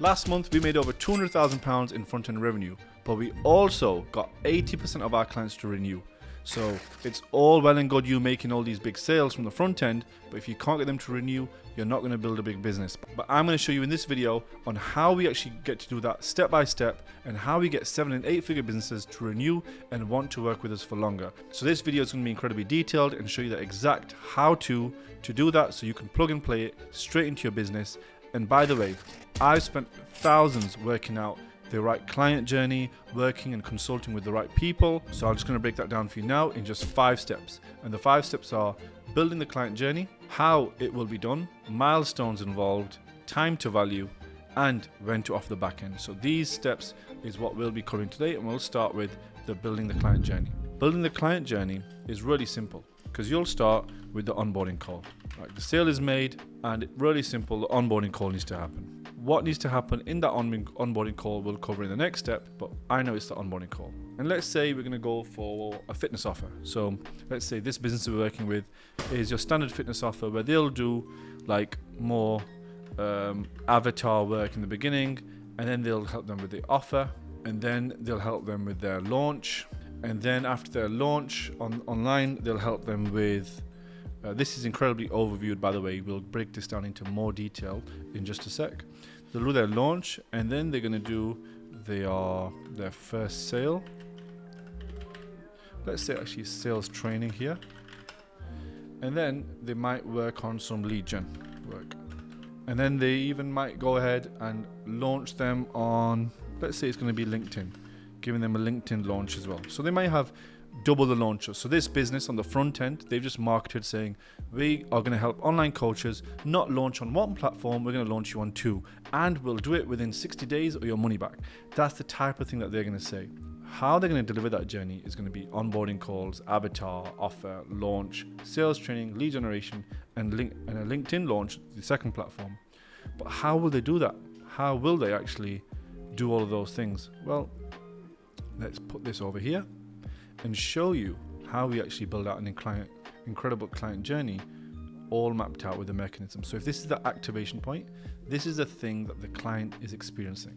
Last month, we made over £200,000 in front-end revenue, but we also got 80% of our clients to renew. So it's all well and good you making all these big sales from the front end, but if you can't get them to renew, you're not going to build a big business. But I'm going to show you in this video on how we actually get to do that step by step, and how we get 7- and 8-figure businesses to renew and want to work with us for longer. So this video is going to be incredibly detailed and show you the exact how to do that, so you can plug and play it straight into your business. And by the way, I've spent thousands working out the right client journey, working and consulting with the right people. So I'm just going to break that down for you now in just 5 steps. And the 5 steps are building the client journey, how it will be done, milestones involved, time to value, and when to offer the back end. So these steps is what we'll be covering today, and we'll start with the building the client journey. Building the client journey is really simple, because you'll start with the onboarding call. Right, the sale is made, and it's really simple. The onboarding call needs to happen. What needs to happen in that onboarding call we'll cover in the next step, but I know it's the onboarding call. And let's say we're going to go for a fitness offer. So let's say this business we're working with is your standard fitness offer, where they'll do like more avatar work in the beginning, and then they'll help them with the offer, and then they'll help them with their launch, and then after their launch online, they'll help them with this is incredibly overviewed, by the way. We'll break this down into more detail in just a sec. They'll do their launch, and then they're going to do their first sale. Let's say actually sales training here. And then they might work on some lead gen work. And then they even might go ahead and launch them on, let's say it's going to be LinkedIn, giving them a LinkedIn launch as well. So they might have double the launches. So this business on the front end, they've just marketed saying, we are going to help online coaches not launch on one platform, we're going to launch you on 2, and we'll do it within 60 days or your money back. That's the type of thing that they're going to say. How they're going to deliver that journey is going to be onboarding calls, avatar, offer, launch, sales training, lead generation, and a LinkedIn launch, the second platform. But how will they do that? How will they actually do all of those things? Well, let's put this over here and show you how we actually build out an incredible client journey, all mapped out with the mechanism. So if this is the activation point, this is the thing that the client is experiencing.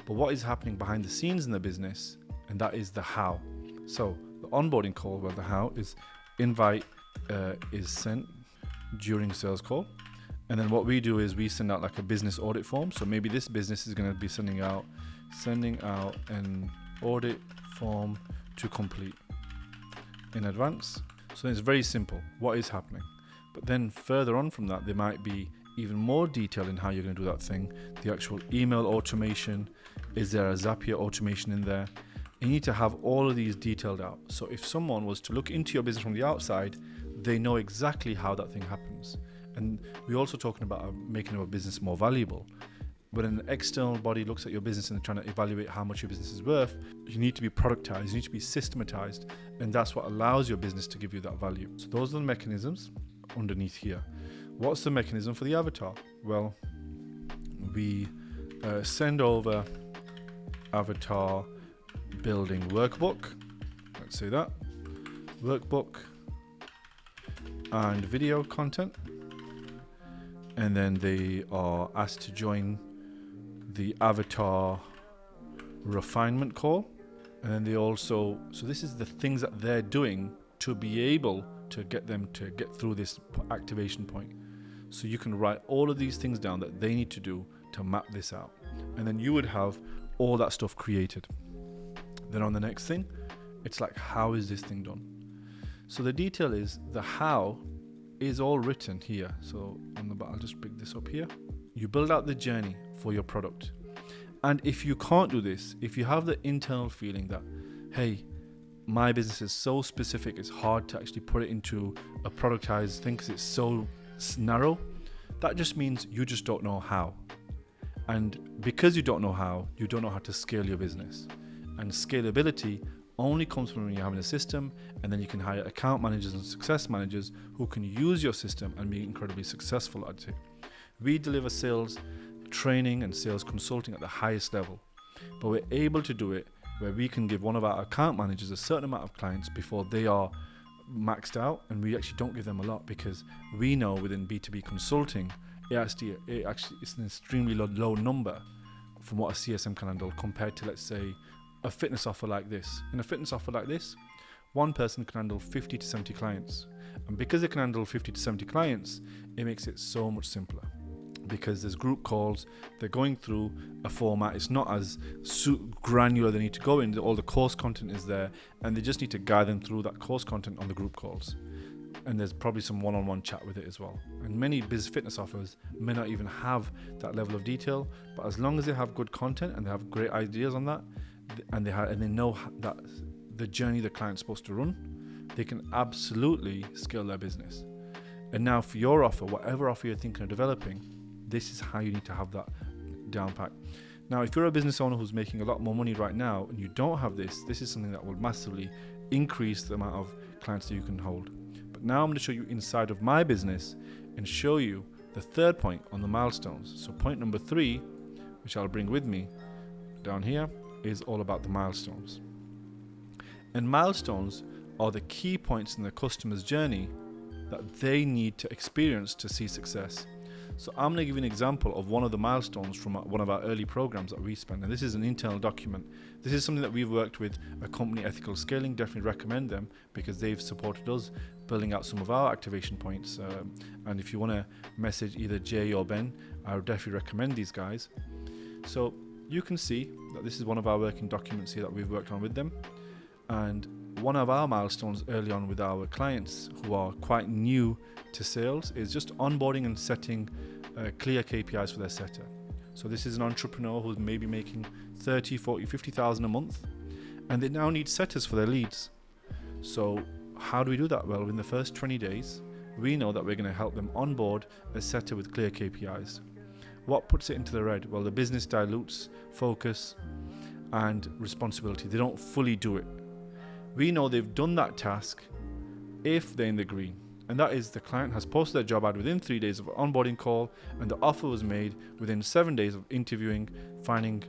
But what is happening behind the scenes in the business, and that is the how. So the onboarding call, well, the how is invite is sent during sales call. And then what we do is we send out like a business audit form. So maybe this business is going to be sending out an audit form to complete in advance. So it's very simple what is happening. But then further on from that, there might be even more detail in how you're going to do that thing. The actual email automation, is there a Zapier automation in there? You need to have all of these detailed out. So if someone was to look into your business from the outside, they know exactly how that thing happens. And we're also talking about making our business more valuable. When an external body looks at your business and they're trying to evaluate how much your business is worth, you need to be productized, you need to be systematized, and that's what allows your business to give you that value. So those are the mechanisms underneath here. What's the mechanism for the avatar? Well, we send over avatar building workbook, let's say that, workbook and video content, and then they are asked to join the avatar refinement call. And then they also, so this is the things that they're doing to be able to get them to get through this activation point. So you can write all of these things down that they need to do to map this out, and then you would have all that stuff created. Then on the next thing, it's like, how is this thing done? So the detail is, the how is all written here. So on the I'll just pick this up here. You build out the journey for your product. And if you can't do this, if you have the internal feeling that, hey, my business is so specific, it's hard to actually put it into a productized thing because it's so narrow, that just means you just don't know how. And because you don't know how to scale your business. And scalability only comes from when you're having a system, and then you can hire account managers and success managers who can use your system and be incredibly successful at it. We deliver sales training and sales consulting at the highest level, but we're able to do it where we can give one of our account managers a certain amount of clients before they are maxed out, and we actually don't give them a lot because we know within B2B consulting it's an extremely low number from what a CSM can handle compared to, let's say, a fitness offer like this. In a fitness offer like this, one person can handle 50 to 70 clients. And because they can handle 50 to 70 clients, it makes it so much simpler. Because there's group calls, they're going through a format, it's not as granular they need to go in, all the course content is there, and they just need to guide them through that course content on the group calls. And there's probably some one-on-one chat with it as well. And many biz fitness offers may not even have that level of detail, but as long as they have good content and they have great ideas on that, and they know that the journey the client's supposed to run, they can absolutely scale their business. And now for your offer, whatever offer you're thinking of developing, this is how you need to have that down pat. Now, if you're a business owner who's making a lot more money right now and you don't have this, this is something that will massively increase the amount of clients that you can hold. But now I'm going to show you inside of my business and show you the third point on the milestones. So point number 3, which I'll bring with me down here, is all about the milestones. And milestones are the key points in the customer's journey that they need to experience to see success. So I'm going to give you an example of one of the milestones from one of our early programs that we spent. And this is an internal document. This is something that we've worked with a company, Ethical Scaling. Definitely recommend them because they've supported us building out some of our activation points. And if you want to message either Jay or Ben, I would definitely recommend these guys. So you can see that this is one of our working documents here that we've worked on with them. And one of our milestones early on with our clients who are quite new to sales is just onboarding and setting clear KPIs for their setter. So this is an entrepreneur who's maybe making 30, 40, 50,000 a month, and they now need setters for their leads. So how do we do that? Well, in the first 20 days, we know that we're going to help them onboard a setter with clear KPIs. What puts it into the red? Well, the business dilutes focus and responsibility. They don't fully do it. We know they've done that task if they're in the green. And that is the client has posted their job ad within 3 days of onboarding call, and the offer was made within 7 days of interviewing, finding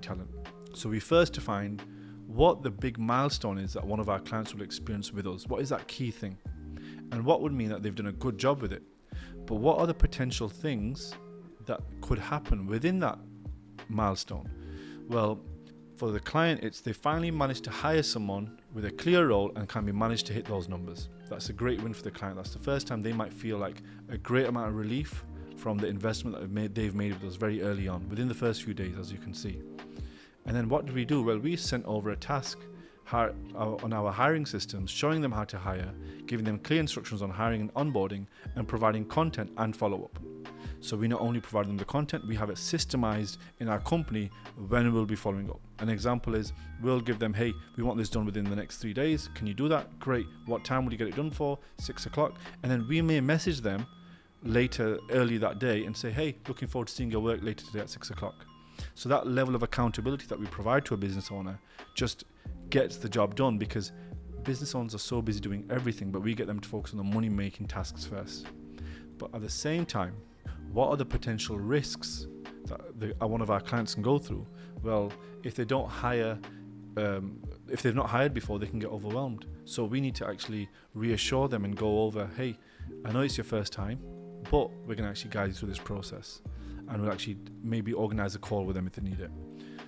talent. So we first define what the big milestone is that one of our clients will experience with us. What is that key thing? And what would mean that they've done a good job with it? But what are the potential things that could happen within that milestone? Well, for the client, it's they finally managed to hire someone with a clear role and can be managed to hit those numbers. That's a great win for the client. That's the first time they might feel like a great amount of relief from the investment that they've made with us very early on, within the first few days, as you can see. And then what did we do? Well, we sent over a task on our hiring systems, showing them how to hire, giving them clear instructions on hiring and onboarding, and providing content and follow-up. So we not only provide them the content, we have it systemized in our company when we'll be following up. An example is we'll give them, hey, we want this done within the next 3 days. Can you do that? Great. What time will you get it done for? 6 o'clock. And then we may message them early that day and say, hey, looking forward to seeing your work later today at 6 o'clock. So that level of accountability that we provide to a business owner just gets the job done, because business owners are so busy doing everything, but we get them to focus on the money-making tasks first. But at the same time, what are the potential risks that one of our clients can go through? Well, if they don't hire, if they've not hired before, they can get overwhelmed. So we need to actually reassure them and go over, hey, I know it's your first time, but we're going to actually guide you through this process. And we'll actually maybe organize a call with them if they need it.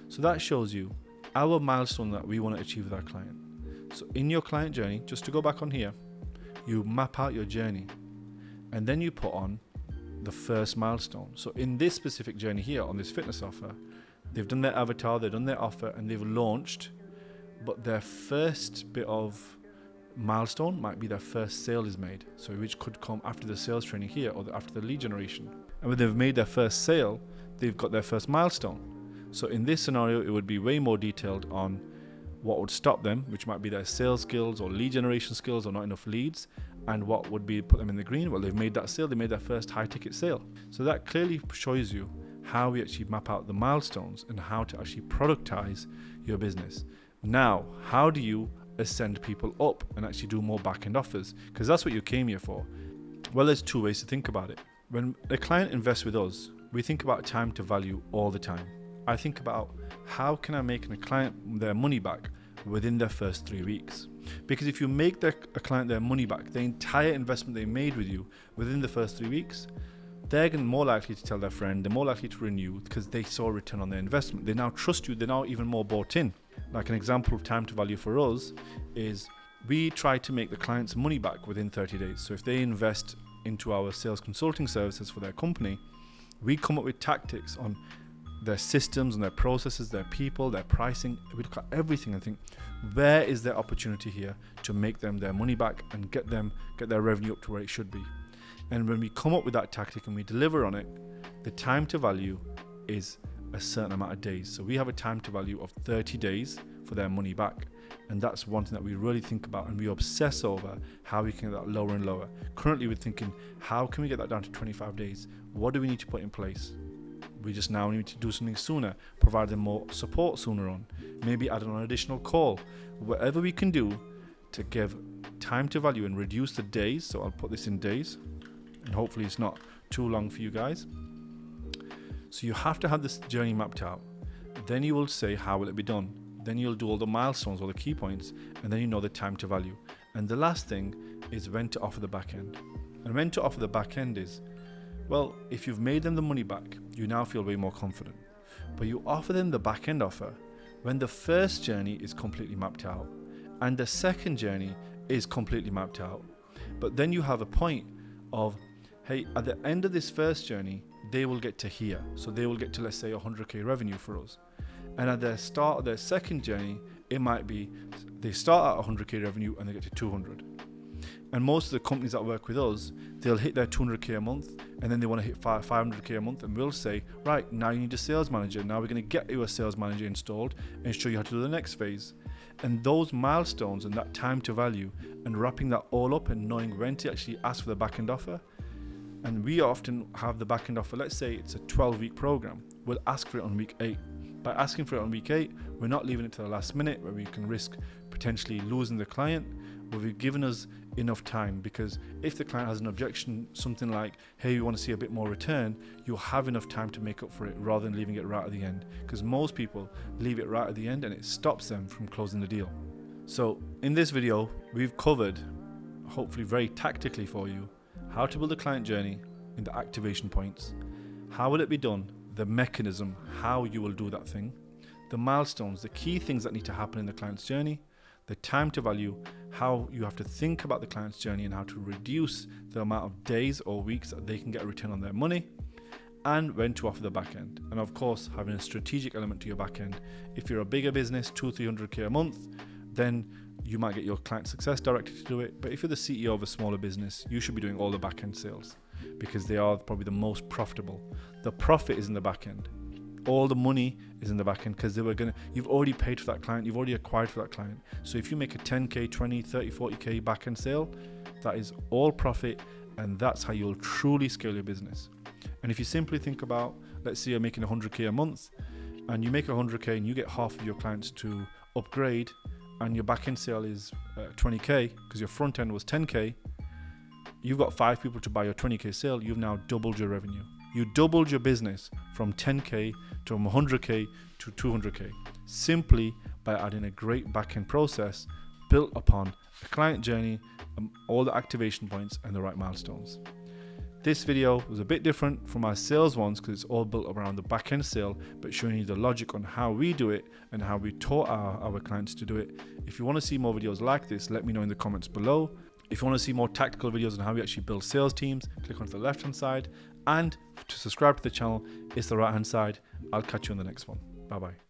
So that shows you our milestone that we want to achieve with our client. So in your client journey, just to go back on here, you map out your journey and then you put on the first milestone. So in this specific journey here on this fitness offer, they've done their avatar, they've done their offer, and they've launched, but their first bit of milestone might be their first sale is made, so which could come after the sales training here or after the lead generation. And when they've made their first sale, they've got their first milestone. So in this scenario, it would be way more detailed on what would stop them, which might be their sales skills or lead generation skills or not enough leads, and what would be put them in the green. Well, they've made that sale, they made their first high ticket sale. So that clearly shows you how we actually map out the milestones and how to actually productize your business. Now, how do you ascend people up and actually do more back-end offers? Because that's what you came here for. Well, there's two ways to think about it. When a client invests with us, we think about time to value all the time. I think about how can I make a client their money back within their first 3 weeks. Because if you make a client their money back, the entire investment they made with you within the first 3 weeks, they're more likely to tell their friend, they're more likely to renew because they saw a return on their investment. They now trust you, they're now even more bought in. Like an example of time to value for us is we try to make the client's money back within 30 days. So if they invest into our sales consulting services for their company, we come up with tactics on their systems and their processes, their people, their pricing. We look at everything and think, where is their opportunity here to make them their money back and get their revenue up to where it should be. And when we come up with that tactic and we deliver on it, the time to value is a certain amount of days. So we have a time to value of 30 days for their money back. And that's one thing that we really think about and we obsess over how we can get that lower and lower. Currently we're thinking, how can we get that down to 25 days? What do we need to put in place? We just now need to do something sooner, provide them more support sooner on, maybe add on an additional call. Whatever we can do to give time to value and reduce the days, so I'll put this in days, and hopefully it's not too long for you guys. So you have to have this journey mapped out. Then you will say, how will it be done? Then you'll do all the milestones, all the key points, and then you know the time to value. And the last thing is when to offer the back end. And when to offer the back end is, well, if you've made them the money back, you now feel way more confident. But you offer them the back end offer when the first journey is completely mapped out and the second journey is completely mapped out. But then you have a point of, hey, at the end of this first journey, they will get to here. So they will get to, let's say, 100k revenue for us. And at the start of their second journey, it might be they start at 100k revenue and they get to 200. And most of the companies that work with us, they'll hit their 200k a month and then they want to hit 500k a month, and we'll say, right, now you need a sales manager. Now we're going to get you a sales manager installed and show you how to do the next phase. And those milestones and that time to value and wrapping that all up and knowing when to actually ask for the back end offer. And we often have the back end offer, let's say it's a 12-week program, we'll ask for it on week 8. By asking for it on week 8, we're not leaving it to the last minute where we can risk potentially losing the client, but we've given us enough time, because if the client has an objection, something like, hey, we want to see a bit more return, you'll have enough time to make up for it rather than leaving it right at the end, because most people leave it right at the end and it stops them from closing the deal. So in this video, we've covered, hopefully very tactically for you, how to build a client journey in the activation points, how will it be done, the mechanism, how you will do that thing, the milestones, the key things that need to happen in the client's journey, the time to value, how you have to think about the client's journey and how to reduce the amount of days or weeks that they can get a return on their money, and when to offer the back end. And of course, having a strategic element to your back end. If you're a bigger business, 200-300k a month, then you might get your client success director to do it. But if you're the CEO of a smaller business, you should be doing all the back end sales, because they are probably the most profitable. The profit is in the back end. All the money is in the back end, because you've already paid for that client, you've already acquired for that client. So if you make a 10k, 20, 30, 40k back end sale, that is all profit, and that's how you'll truly scale your business. And if you simply think about, let's say you're making 100k a month, and you make 100k and you get half of your clients to upgrade, and your back end sale is 20k, because your front end was 10k, you've got 5 people to buy your 20k sale, you've now doubled your revenue. You doubled your business from 10k to 100k to 200k, simply by adding a great back-end process built upon a client journey, all the activation points and the right milestones. This video was a bit different from our sales ones because it's all built around the back-end sale, but showing you the logic on how we do it and how we taught our clients to do it. If you want to see more videos like this, let me know in the comments below. If you want to see more tactical videos on how we actually build sales teams, click onto the left hand side, and to subscribe to the channel, it's the right hand side. I'll catch you on the next one. Bye bye.